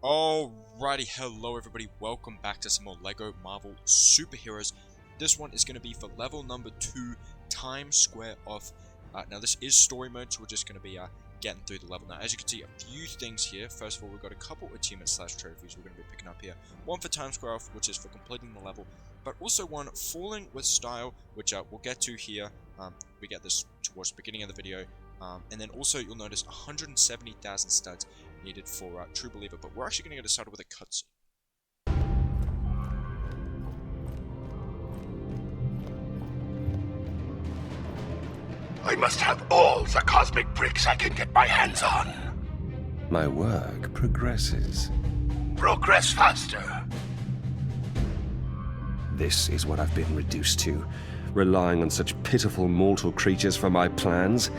Alrighty, hello everybody, welcome back to some more LEGO Marvel Superheroes. This one is going to be for level number 2, Times Square off. Now this is story mode, so we're just going to be getting through the level. Now as you can see, a few things here. First of all, we've got a couple achievements / trophies we're going to be picking up here. One for Times Square off, which is for completing the level, but also one falling with style, which we'll get to here. We get this towards the beginning of the video. And then also you'll notice 170,000 studs needed for True Believer, but we're actually going to get started with a cutscene. I must have all the cosmic bricks I can get my hands on. My work progresses. Progress faster. This is what I've been reduced to, relying on such pitiful mortal creatures for my plans,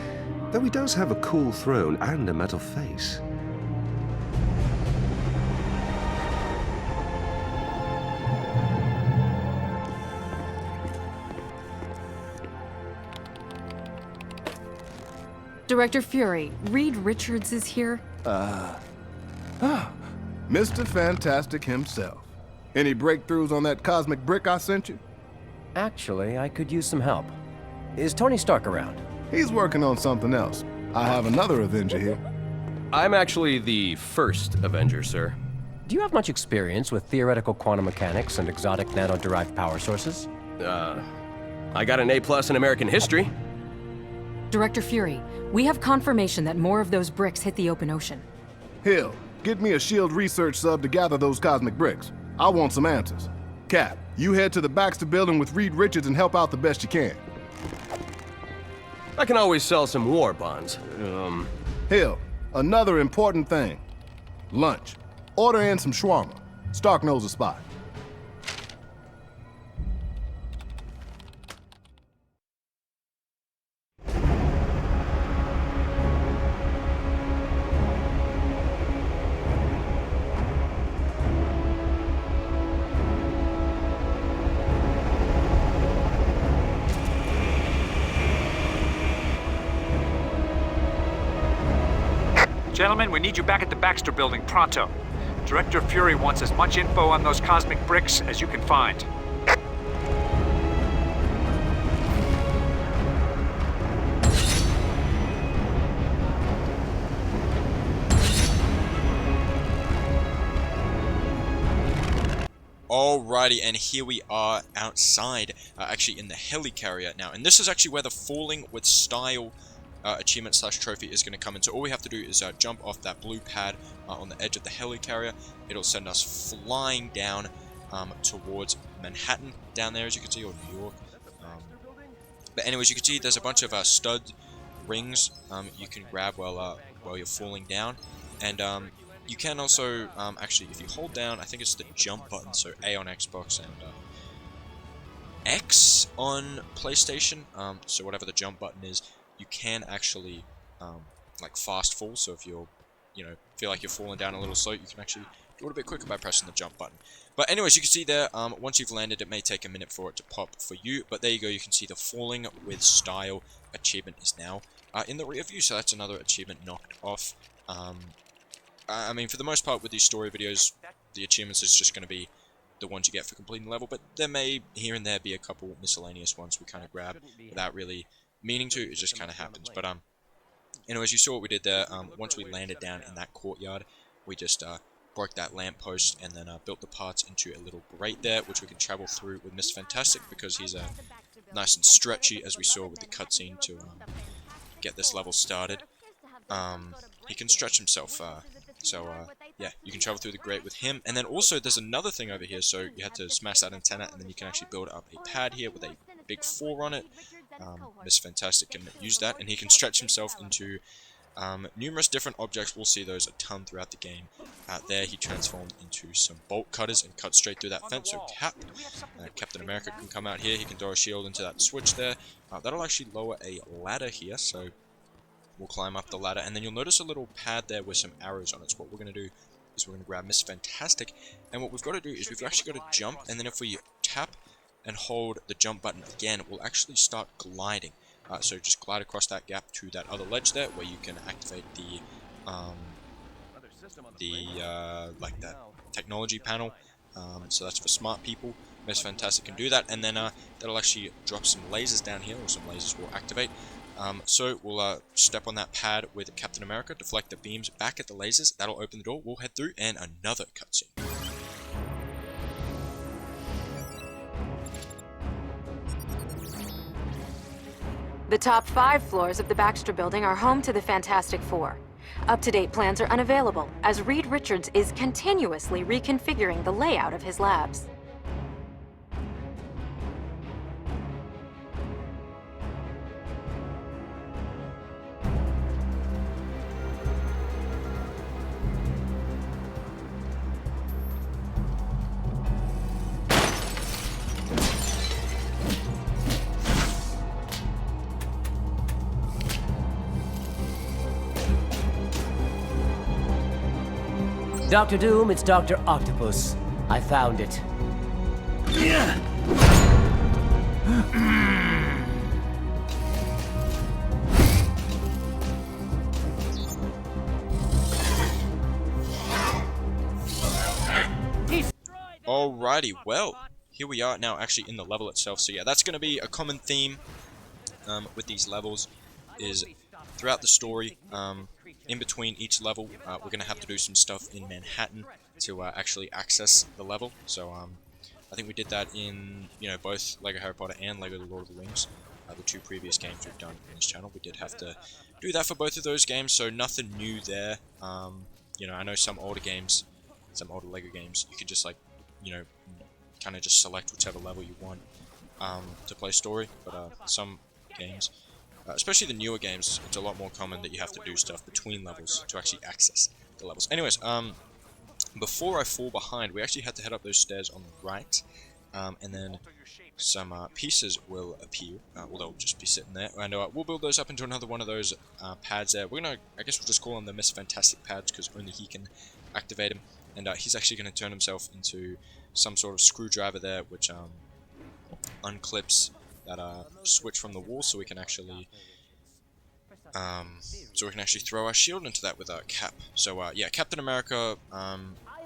though he does have a cool throne and a metal face. Director Fury, Reed Richards is here. Mr. Fantastic himself. Any breakthroughs on that cosmic brick I sent you? Actually, I could use some help. Is Tony Stark around? He's working on something else. I have another Avenger here. I'm actually the first Avenger, sir. Do you have much experience with theoretical quantum mechanics and exotic nano-derived power sources? I got an A+ in American history. Director Fury, we have confirmation that more of those bricks hit the open ocean. Hill, get me a SHIELD research sub to gather those cosmic bricks. I want some answers. Cap, you head to the Baxter Building with Reed Richards and help out the best you can. I can always sell some war bonds. Hill, another important thing. Lunch. Order in some shawarma. Stark knows a spot. Gentlemen, we need you back at the Baxter Building pronto. Director Fury wants as much info on those cosmic bricks as you can find. Alrighty, and here we are outside, actually in the Helicarrier now, and this is actually where the falling with style achievement / trophy is going to come in. So all we have to do is jump off that blue pad on the edge of the Helicarrier. It'll send us flying down towards Manhattan down there, as you can see, or New York. But anyways, you can see there's a bunch of stud rings you can grab while you're falling down, and you can also actually, if you hold down, I think it's the jump button, so A on Xbox and X on PlayStation. So whatever the jump button is, you can actually like fast fall. So if you're, feel like you're falling down a little slow, you can actually do it a bit quicker by pressing the jump button. But anyways, you can see there, once you've landed, it may take a minute for it to pop for you. But there you go, you can see the falling with style achievement is now in the rear view. So that's another achievement knocked off. I mean, for the most part with these story videos, the achievements is just going to be the ones you get for completing the level. But there may, here and there, be a couple miscellaneous ones we kind of grab without really meaning to. It just kind of happens. But anyways, you saw what we did there. Once we landed down in that courtyard, we just broke that lamppost and then built the parts into a little grate there, which we can travel through with Mr. Fantastic, because he's nice and stretchy, as we saw with the cutscene to get this level started. He can stretch himself, yeah, you can travel through the grate with him. And then also there's another thing over here, so you had to smash that antenna, and then you can actually build up a pad here with a big 4 on it. Mr. Fantastic can use that, and he can stretch himself into numerous different objects. We'll see those a ton throughout the game. There he transformed into some bolt cutters and cut straight through that fence. So Captain America can come out here. He can throw a shield into that switch there. That'll actually lower a ladder here, so we'll climb up the ladder, and then you'll notice a little pad there with some arrows on it. So what we're going to do is we're going to grab Mr. Fantastic, and what we've got to do is we've actually got to jump, and then if we tap and hold the jump button again, we'll actually start gliding. So just glide across that gap to that other ledge there, where you can activate the the like that technology panel. So that's for smart people. Mr. Fantastic can do that, and then that'll actually drop some lasers down here, or some lasers will activate. So we'll step on that pad with Captain America, deflect the beams back at the lasers. That'll open the door. We'll head through, and another cutscene. The top 5 floors of the Baxter Building are home to the Fantastic Four. Up-to-date plans are unavailable, as Reed Richards is continuously reconfiguring the layout of his labs. Dr. Doom, it's Dr. Octopus. I found it. Alrighty, well, here we are now actually in the level itself. So yeah, that's going to be a common theme with these levels, is throughout the story, in between each level, we're going to have to do some stuff in Manhattan to actually access the level. So I think we did that in, both Lego Harry Potter and Lego The Lord of the Rings, the 2 previous games we've done in this channel. We did have to do that for both of those games, so nothing new there. I know some older games, some older Lego games, you could just kind of just select whichever level you want to play story, but some games, especially the newer games, it's a lot more common that you have to do stuff between levels to actually access the levels. Anyways, before I fall behind, we actually had to head up those stairs on the right, and then some pieces will appear. Well, they'll just be sitting there, and we'll build those up into another one of those pads there. I guess we'll just call them the Mr. Fantastic pads, because only he can activate them, and he's actually going to turn himself into some sort of screwdriver there, which unclips that switch from the wall, so we can actually throw our shield into that with our Cap. So yeah, Captain America,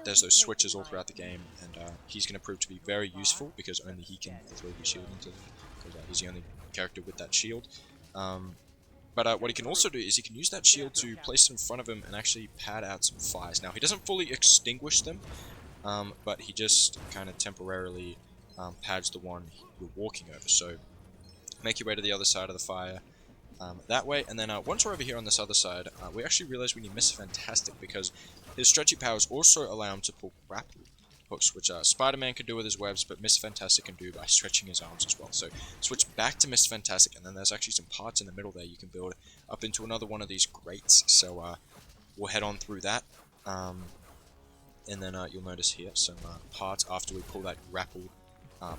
there's those switches all throughout the game, and he's going to prove to be very useful, because only he can throw the shield into them, because he's the only character with that shield. But what he can also do is he can use that shield to place it in front of him and actually pad out some fires. Now, he doesn't fully extinguish them, but he just kind of temporarily pads the one you're walking over. So make your way to the other side of the fire that way, and then once we're over here on this other side, we actually realize we need Mr. Fantastic, because his stretchy powers also allow him to pull grapple hooks, which Spider-Man can do with his webs, but Mr. Fantastic can do by stretching his arms as well. So switch back to Mr. Fantastic, and then there's actually some parts in the middle there you can build up into another one of these grates. So we'll head on through that, and then you'll notice here some parts after we pull that grapple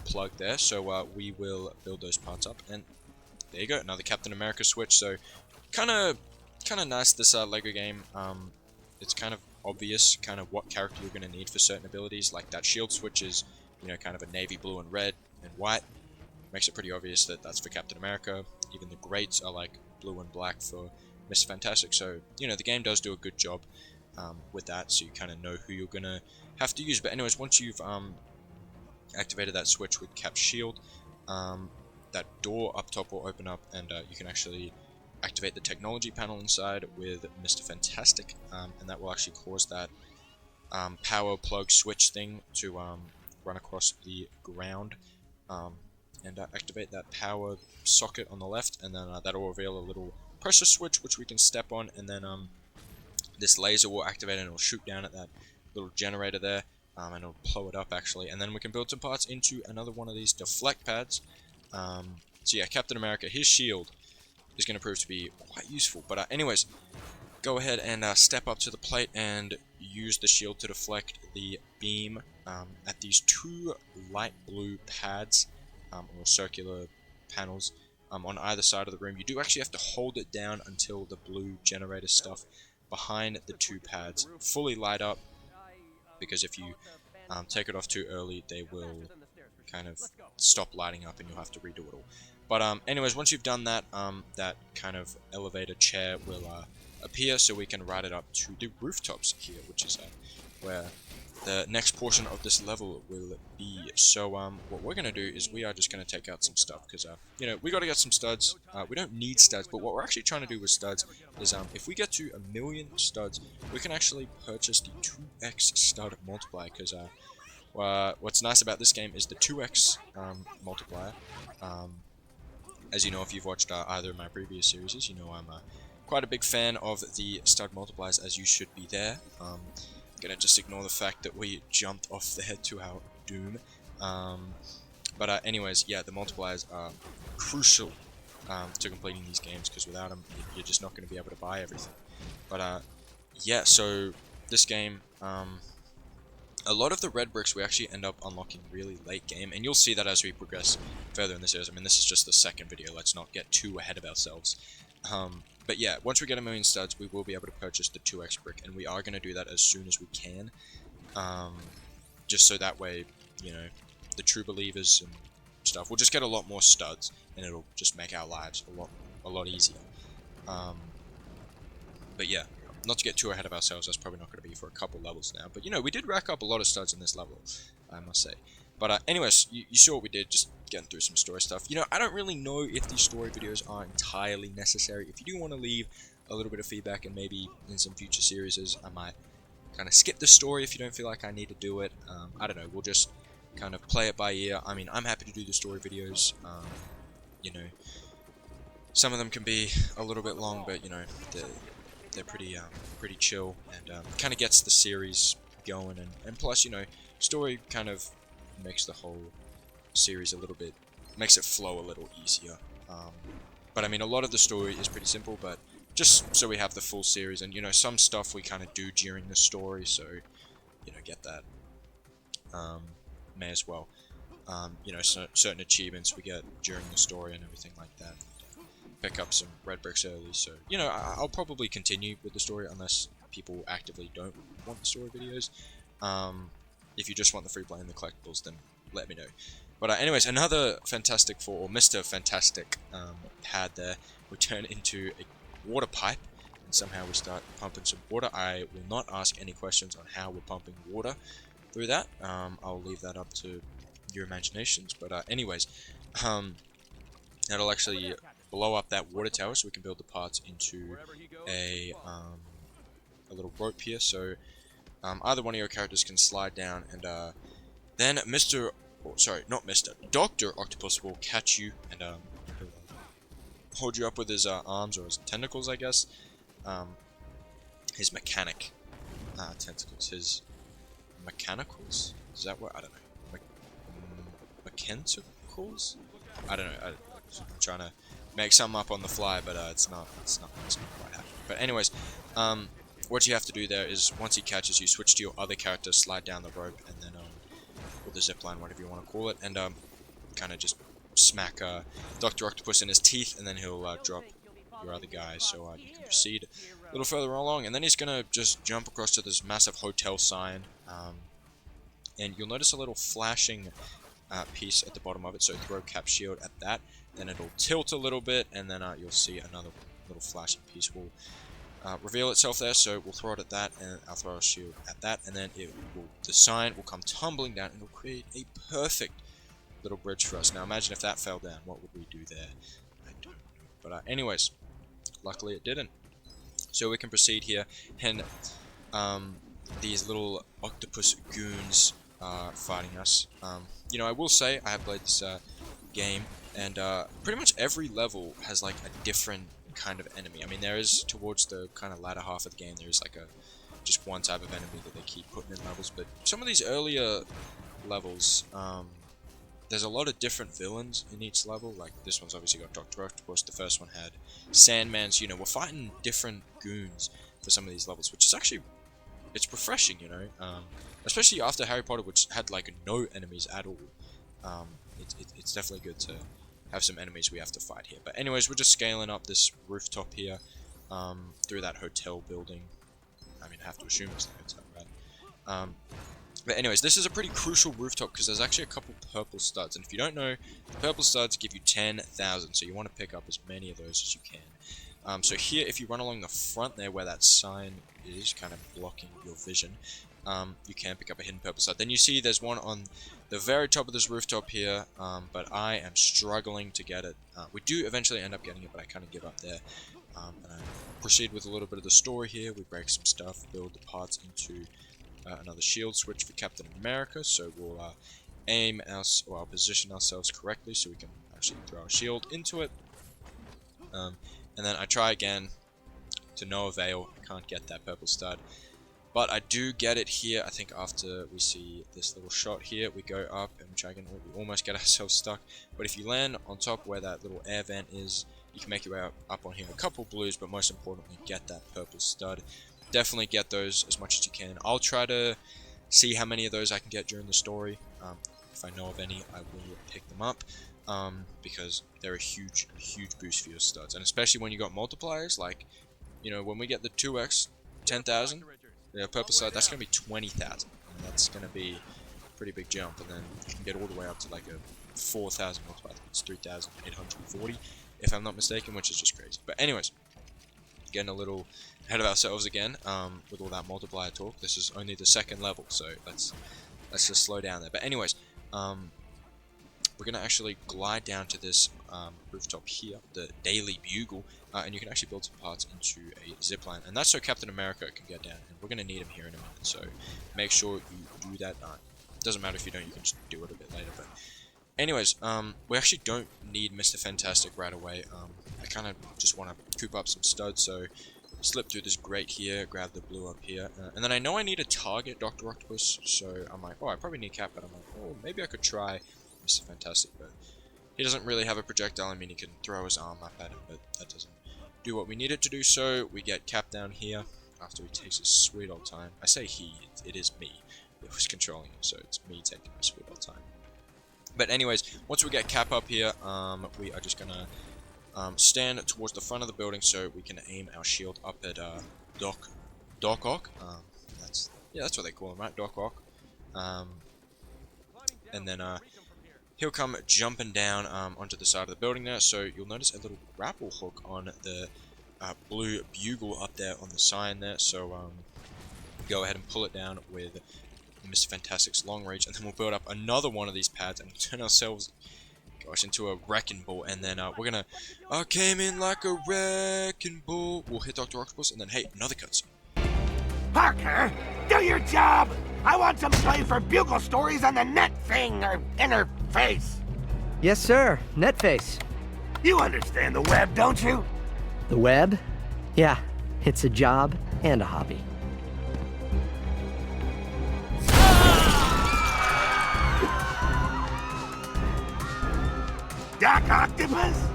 plug there. So we will build those parts up, and there you go, another Captain America switch. So kind of nice, this Lego game. It's kind of obvious kind of what character you're going to need for certain abilities. Like that shield switch is, kind of a navy blue and red and white. Makes it pretty obvious that that's for Captain America. Even the grates are like blue and black for Mr. Fantastic. So, the game does do a good job with that, so you kind of know who you're going to have to use. But anyways, once you've activated that switch with Cap's shield, that door up top will open up, and you can actually activate the technology panel inside with Mr. Fantastic, and that will actually cause that power plug switch thing to run across the ground, and activate that power socket on the left, and then that'll reveal a little pressure switch which we can step on, and then this laser will activate and it'll shoot down at that little generator there, and it'll blow it up actually, and then we can build some parts into another one of these deflect pads. So yeah, Captain America, his shield is going to prove to be quite useful. But anyways, go ahead and step up to the plate and use the shield to deflect the beam at these 2 light blue pads, or circular panels, on either side of the room. You do actually have to hold it down until the blue generator stuff behind the 2 pads fully light up, because if you take it off too early, they will kind of stop lighting up and you'll have to redo it all. But anyways, once you've done that, that kind of elevator chair will up here so we can ride it up to the rooftops here, which is where the next portion of this level will be. So what we're going to do is we are just going to take out some stuff, because you know, we got to get some studs. We don't need studs, but what we're actually trying to do with studs is if we get to 1,000,000 studs, we can actually purchase the 2x stud multiplier, because what's nice about this game is the 2x multiplier. As you know, if you've watched either of my previous series, you know I'm quite a big fan of the stud multipliers, as you should be there. Gonna just ignore the fact that we jumped off there to our doom. But anyways, yeah, the multipliers are crucial to completing these games, because without them, you're just not going to be able to buy everything. But yeah, so this game, a lot of the red bricks we actually end up unlocking really late game, and you'll see that as we progress further in the series. I mean, this is just the second video, let's not get too ahead of ourselves. But yeah, once we get 1,000,000 studs, we will be able to purchase the 2x brick, and we are going to do that as soon as we can. Just so that way, you know, the true believers and stuff will just get a lot more studs, and it'll just make our lives a lot easier. But yeah, not to get too ahead of ourselves, that's probably not going to be for a couple levels now. But you know, we did rack up a lot of studs in this level, I must say. But anyways, you saw what we did, just getting through some story stuff. You know, I don't really know if these story videos are entirely necessary. If you do want to leave a little bit of feedback, and maybe in some future series I might kind of skip the story if you don't feel like I need to do it. I don't know, we'll just kind of play it by ear. I mean, I'm happy to do the story videos. You know, some of them can be a little bit long, but you know, they're pretty chill, and kind of gets the series going, and plus, you know, story kind of makes the whole series a little bit, makes it flow a little easier. But I mean, a lot of the story is pretty simple, but just so we have the full series, and you know, some stuff we kind of do during the story, so you know, get that. May as well. You know, certain achievements we get during the story and everything like that. Pick up some red bricks early, so you know, I'll probably continue with the story unless people actively don't want the story videos. If you just want the free play and the collectibles, then let me know. But anyways, another Fantastic Four, or Mr. Fantastic pad there, we turn into a water pipe, and somehow we start pumping some water. I will not ask any questions on how we're pumping water through that. I'll leave that up to your imaginations. But anyways, that'll actually blow up that water tower, so we can build the parts into a little rope here. So either one of your characters can slide down, and then Dr. Octopus will catch you and hold you up with his arms, or his tentacles, I guess. His mechanic tentacles, his mechanicals? Is that what? I don't know. Mechanicals? I don't know. I'm trying to make something up on the fly, but it's not quite happening. But anyways, what you have to do there is, once he catches you, switch to your other character, slide down the rope, and then or the zip line, whatever you want to call it, and kind of just smack Dr. Octopus in his teeth, and then he'll drop your other guy, so you can proceed a little further along, and then he's gonna just jump across to this massive hotel sign, and you'll notice a little flashing piece at the bottom of it, so throw cap shield at that, then it'll tilt a little bit, and then you'll see another little flashing piece will reveal itself there, so we'll throw it at that, and I'll throw a shield at that, and then the sign will come tumbling down, and it'll create a perfect little bridge for us. Now imagine if that fell down, what would we do there? I don't know. But anyways, luckily it didn't. So we can proceed here, and these little octopus goons are fighting us. You know, I will say I have played this game, and pretty much every level has like a different kind of enemy. I mean, there is, towards the kind of latter half of the game, there's like just one type of enemy that they keep putting in levels, but some of these earlier levels, there's a lot of different villains in each level. Like this one's obviously got Dr. Octopus, the first one had Sandman, so you know, we're fighting different goons for some of these levels, which is actually, it's refreshing, you know, especially after Harry Potter, which had like no enemies at all. It's definitely good to have some enemies we have to fight here. But anyways, we're just scaling up this rooftop here through that hotel building. I mean, I have to assume it's the hotel, right? But anyways, this is a pretty crucial rooftop because there's actually a couple purple studs, and if you don't know, the purple studs give you 10,000, so you want to pick up as many of those as you can. So here, if you run along the front there where that sign is kind of blocking your vision, you can pick up a hidden purple stud. Then you see there's one on the very top of this rooftop here, but I am struggling to get it. We do eventually end up getting it, but I kind of give up there. And I proceed with a little bit of the story here. We break some stuff, build the parts into another shield switch for Captain America, so we'll aim or position ourselves correctly so we can actually throw our shield into it. And then I try again, to no avail. I can't get that purple stud. But I do get it here. I think after we see this little shot here, we go up and we try again. We almost get ourselves stuck. But if you land on top where that little air vent is, you can make your way up on here. A couple blues, but most importantly, get that purple stud. Definitely get those as much as you can. I'll try to see how many of those I can get during the story. If I know of any, I will pick them up. Because they're a huge boost for your studs, and especially when you got multipliers, like, you know, when we get the 2x 10,000, the purple stud, that's gonna be 20,000, and that's gonna be a pretty big jump. And then you can get all the way up to like a 4,000 multiplier. It's 3,840 if I'm not mistaken, which is just crazy. But anyways, getting a little ahead of ourselves again with all that multiplier talk. This is only the second level, so let's just slow down there. But anyways, we're going to actually glide down to this rooftop here, the Daily Bugle, and you can actually build some parts into a zipline, and that's so Captain America can get down, and we're going to need him here in a minute, so make sure you do that. Doesn't matter if you don't, you can just do it a bit later. But anyways, we actually don't need Mr. Fantastic right away. I kind of just want to coop up some studs, so slip through this grate here, grab the blue up here, and then I know I need to target Dr. Octopus, so I'm like, oh, I probably need Cap, but I'm like, oh, maybe I could try Mr. Fantastic, but he doesn't really have a projectile. I mean, he can throw his arm up at him, but that doesn't do what we need it to do. So we get Cap down here after he takes his sweet old time. I say he, it is me that was controlling him, so it's me taking my sweet old time. But anyways, once we get Cap up here, we are just gonna stand towards the front of the building so we can aim our shield up at Doc Ock. That's what they call him, right? Doc Ock. And then he'll come jumping down onto the side of the building there. So you'll notice a little grapple hook on the blue Bugle up there on the sign there. So go ahead and pull it down with Mr. Fantastic's long reach, and then we'll build up another one of these pads and turn ourselves, gosh, into a wrecking ball. And then we're gonna, I came in like a wrecking ball. We'll hit Dr. Octopus, and then hey, another cutscene. Parker, do your job! I want some play for Bugle stories on the net thing, or interface. Yes, sir. Netface. You understand the web, don't you? The web? Yeah, it's a job and a hobby. Doc Octopus?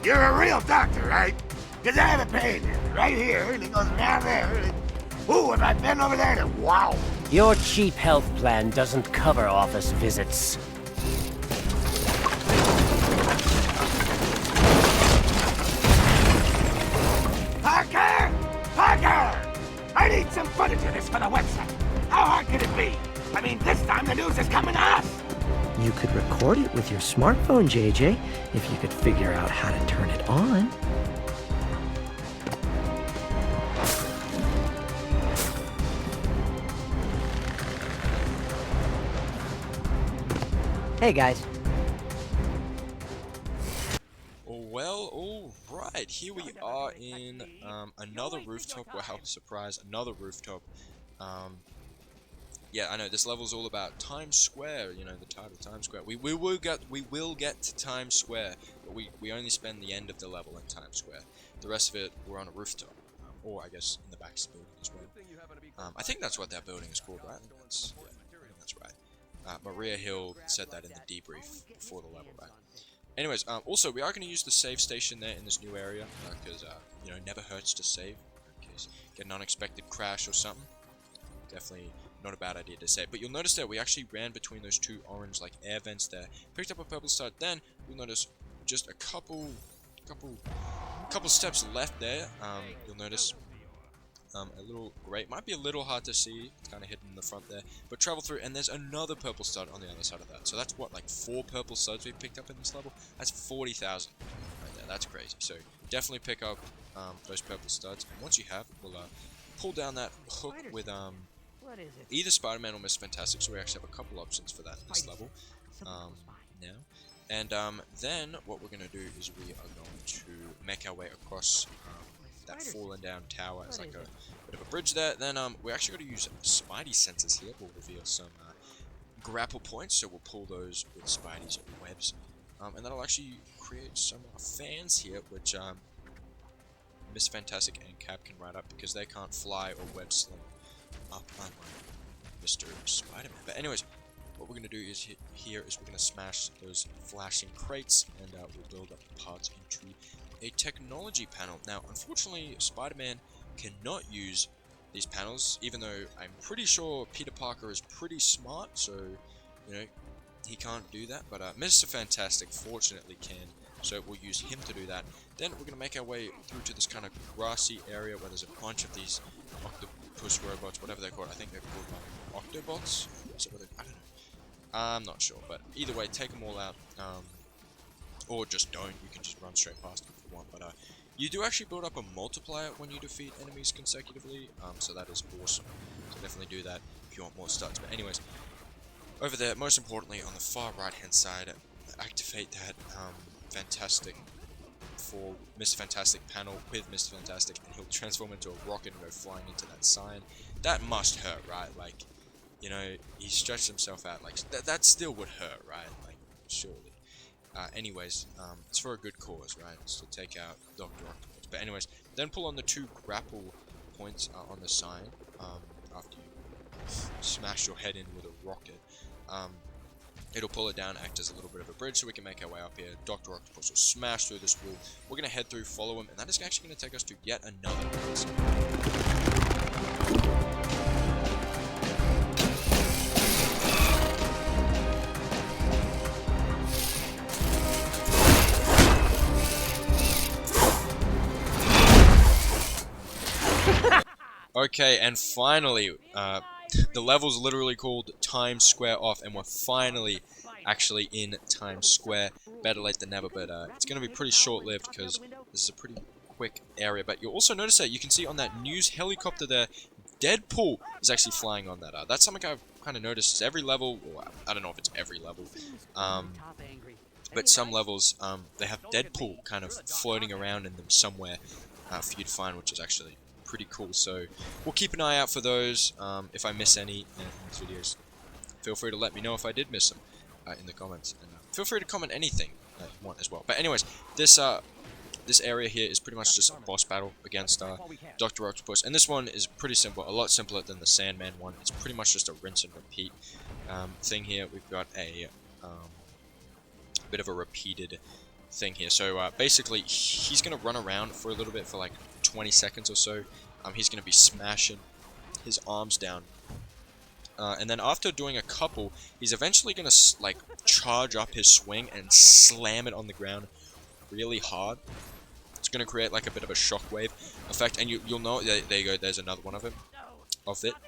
You're a real doctor, right? Because I have a pain right here, and it goes around there. Ooh, if I've been over there, then wow. Your cheap health plan doesn't cover office visits. Parker! Parker! I need some footage of this for the website. How hard could it be? I mean, this time the news is coming to us. You could record it with your smartphone, JJ, if you could figure out how to turn it on. Hey, guys. Well, alright, here we are in another rooftop. Wow, surprise, another rooftop. Yeah, I know this level's all about Times Square, you know, the title Times Square. We will get to Times Square, but we only spend the end of the level in Times Square. The rest of it, we're on a rooftop, or I guess in the Baxter Building as well. I think that's what that building is called, right? I think that's right. Maria Hill said that in the debrief before the level, right? Anyways, also we are going to use the save station there in this new area because you know, never hurts to save in case you get an unexpected crash or something. Definitely not a bad idea to save. But you'll notice that we actually ran between those two orange like air vents there, picked up a purple stud. Then you'll notice just a couple steps left there. You'll notice a little grate, might be a little hard to see, it's kind of hidden in the front there, but travel through, and there's another purple stud on the other side of that. So that's what, like 4 purple studs we picked up in this level? That's 40,000 right there. that's crazy. So definitely pick up those purple studs. And once you have, we'll pull down that hook with What is it? either Spider-Man or Mr. Fantastic. So we actually have a couple options for that in this level now. And then what we're going to do is we are going to make our way across that fallen down tower as like a bit of a bridge there. Then we're actually going to use Spidey sensors here. We'll reveal some grapple points, so we'll pull those with Spidey's webs. And that'll actually create some fans here, which Miss Fantastic and Cap can ride up because they can't fly or web sling up unlike Mr. Spider-Man. But anyways, what we're going to do is we're going to smash those flashing crates, and we'll build up the parts into a technology panel. Now, unfortunately, Spider-Man cannot use these panels, even though I'm pretty sure Peter Parker is pretty smart, so, you know, he can't do that. But Mr. Fantastic fortunately can, so we'll use him to do that. Then we're going to make our way through to this kind of grassy area where there's a bunch of these octopus robots, whatever they're called. I think they're called Octobots? Is it what I don't know. I'm not sure, but either way, take them all out, or just don't. You can just run straight past them if you want. But you do actually build up a multiplier when you defeat enemies consecutively, so that is awesome. So definitely do that if you want more studs. But anyways, over there, most importantly, on the far right-hand side, activate that Fantastic for Mr. Fantastic panel with Mr. Fantastic, and he'll transform into a rocket and go flying into that sign. That must hurt, right? Like, you know, he stretched himself out. Like, that still would hurt, right? Like, surely. Anyways, it's for a good cause, right? It's to take out Dr. Octopus. But anyways, then pull on the 2 grapple points on the sign after you smash your head in with a rocket. It'll pull it down, act as a little bit of a bridge so we can make our way up here. Dr. Octopus will smash through this wall. We're going to head through, follow him, and that is actually going to take us to yet another place. Okay, and finally, the level's literally called Times Square Off, and we're finally actually in Times Square. Better late than never, but it's going to be pretty short-lived because this is a pretty quick area. But you'll also notice that you can see on that news helicopter there, Deadpool is actually flying on that. That's something I've kind of noticed. Is every level, well, I don't know if it's every level, but some levels, they have Deadpool kind of floating around in them somewhere for you to find, which is actually pretty cool. So we'll keep an eye out for those. If I miss any in these videos, feel free to let me know if I did miss them in the comments, and feel free to comment anything that you want as well. But anyways, this area here is pretty much just a boss battle against Dr. Octopus, and this one is pretty simple, a lot simpler than the Sandman one. It's pretty much just a rinse and repeat thing here. We've got a bit of a repeated thing here. So basically, he's gonna run around for a little bit for like 20 seconds or so. He's going to be smashing his arms down, and then after doing a couple, he's eventually going to like charge up his swing and slam it on the ground really hard. It's going to create like a bit of a shockwave effect, and you'll know, there you go, there's another one of it,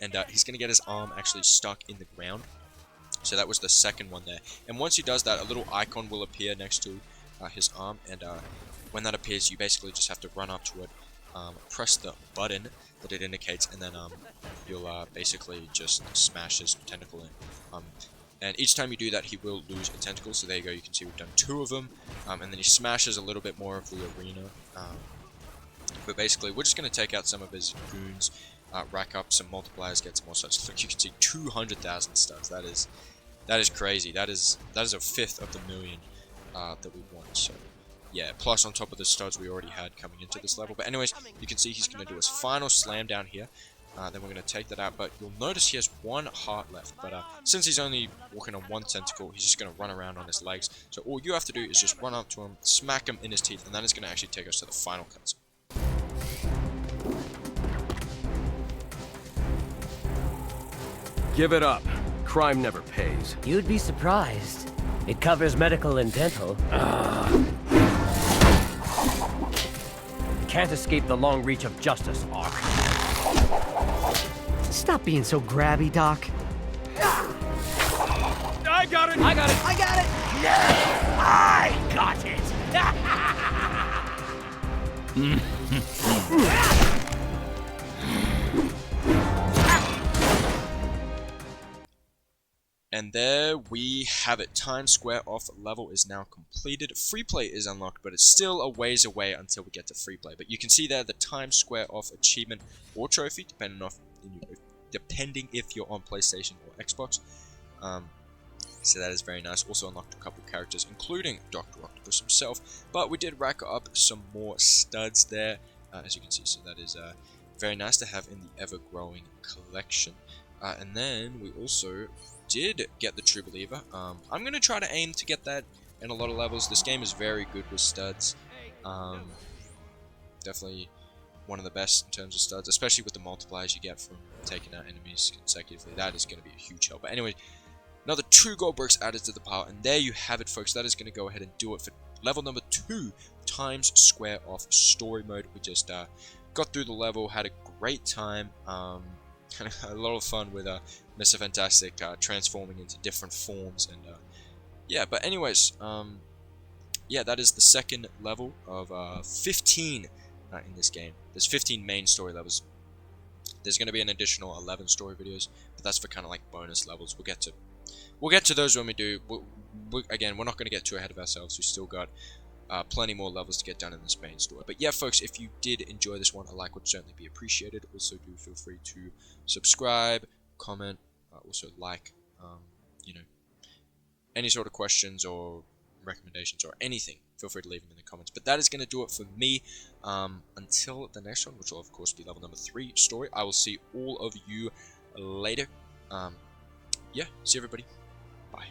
and he's going to get his arm actually stuck in the ground. So that was the second one there, and once he does that, a little icon will appear next to his arm, and when that appears, you basically just have to run up to it, press the button that it indicates, and then you'll basically just smash his tentacle in. And each time you do that, he will lose a tentacle. So there you go, you can see we've done 2 of them, and then he smashes a little bit more of the arena. But basically, we're just going to take out some of his goons, rack up some multipliers, get some more such. Look, you can see 200,000 studs. That is crazy. That is a fifth of the million that we won. So yeah, plus on top of the studs we already had coming into this level. But anyways, you can see he's going to do his final slam down here. Then we're going to take that out, but you'll notice he has 1 heart left. But since he's only walking on 1 tentacle, he's just going to run around on his legs. So all you have to do is just run up to him, smack him in his teeth, and that is going to actually take us to the final cutscene. Give it up. Crime never pays. You'd be surprised. It covers medical and dental. Can't escape the long reach of justice, Ark. Stop being so grabby, Doc. I got it! I got it! I got it! I got it! And there we have it. Times Square off level is now completed. Free play is unlocked, but it's still a ways away until we get to free play. But you can see there the Times Square off achievement or trophy, depending if you're on PlayStation or Xbox. So that is very nice. Also unlocked a couple characters, including Dr. Octopus himself. But we did rack up some more studs there, as you can see. So that is very nice to have in the ever-growing collection. And then we also did get the True Believer. I'm going to try to aim to get that in a lot of levels. This game is very good with studs. Definitely one of the best in terms of studs, especially with the multipliers you get from taking out enemies consecutively. That is going to be a huge help. But anyway, another 2 gold bricks added to the pile, and there you have it, folks. That is going to go ahead and do it for level number 2, Times Square off story mode. We just got through the level, had a great time. Had a lot of fun with Mr. Fantastic transforming into different forms, and yeah. But anyways, yeah, that is the second level of 15 in this game. There's 15 main story levels. There's going to be an additional 11 story videos, but that's for kind of like bonus levels. We'll get to those when we do. Again, we're not going to get too ahead of ourselves. We still got plenty more levels to get done in this main story. But yeah, folks, if you did enjoy this one, a like would certainly be appreciated. Also, do feel free to subscribe, comment, also like, you know, any sort of questions or recommendations or anything, feel free to leave them in the comments. But that is going to do it for me. Until the next one, which will of course be level number 3 story, I will see all of you later. Yeah, see everybody. Bye.